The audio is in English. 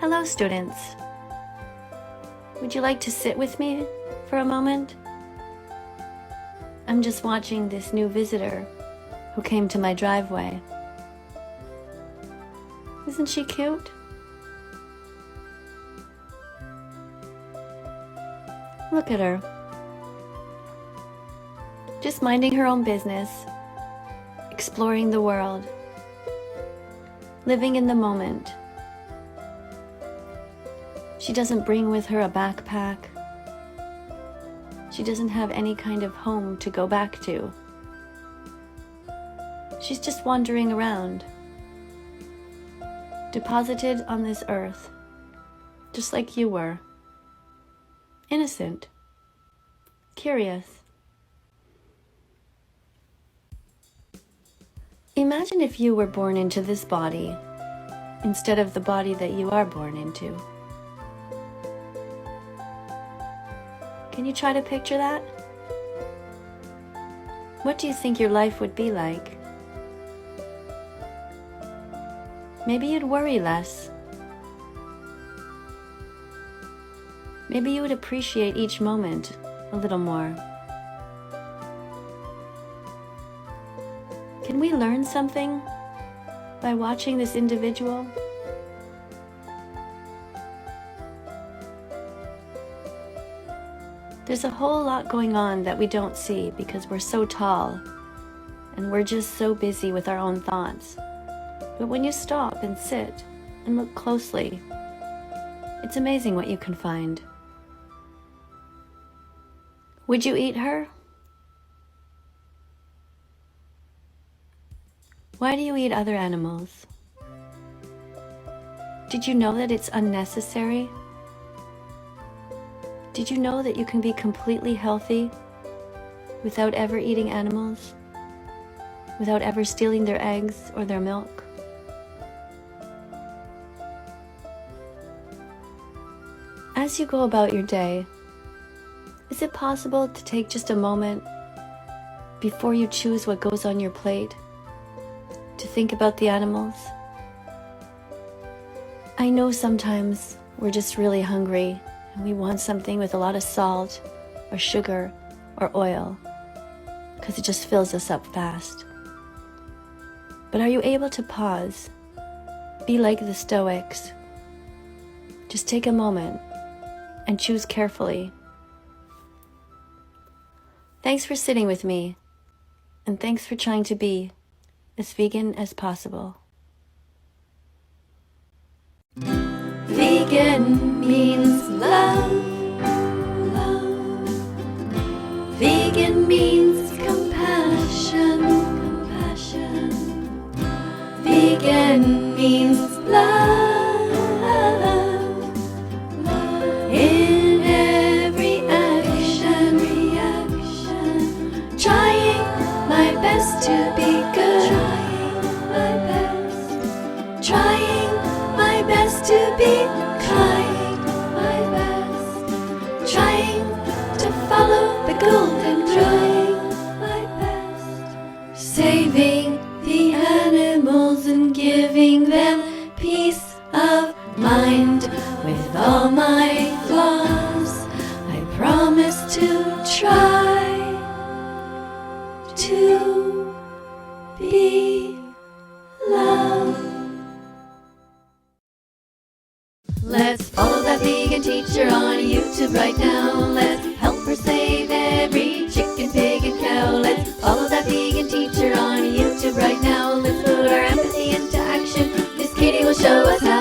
Hello, students. Would you like to sit with me for a moment? I'm just watching this new visitor who came to my driveway. Isn't she cute? Look at her. Just minding her own business, exploring the world, living in the moment. She doesn't bring with her a backpack. She doesn't have any kind of home to go back to. She's just wandering around, deposited on this earth, just like you were. Innocent, curious. Imagine if you were born into this body instead of the body that you are born into. Can you try to picture that? What do you think your life would be like? Maybe you'd worry less. Maybe you would appreciate each moment a little more. Can we learn something by watching this individual? There's a whole lot going on that we don't see because we're so tall and we're just so busy with our own thoughts. But when you stop and sit and look closely, it's amazing what you can find. Would you eat her? Why do you eat other animals? Did you know that it's unnecessary? Did you know that you can be completely healthy without ever eating animals? Without ever stealing their eggs or their milk? As you go about your day, is it possible to take just a moment before you choose what goes on your plate to think about the animals? I know sometimes we're just really hungry and we want something with a lot of salt or sugar or oil because it just fills us up fast. But are you able to pause? Be like the Stoics. Just take a moment and choose carefully. Thanks for sitting with me, and thanks for trying to be as vegan as possible. Vegan means love. Vegan means compassion. Vegan means love. In every action, trying my best to be good. Trying my best to be kind. Trying to follow the golden rule. Saving the animals and giving them peace of mind. With all my flaws, I promise to try to be love. Let's follow that vegan teacher on YouTube right now. Let's help her save every chicken, pig, and cow. Let's follow that vegan teacher on YouTube right now. Let's put our empathy into action. Miss KADIE will show us how.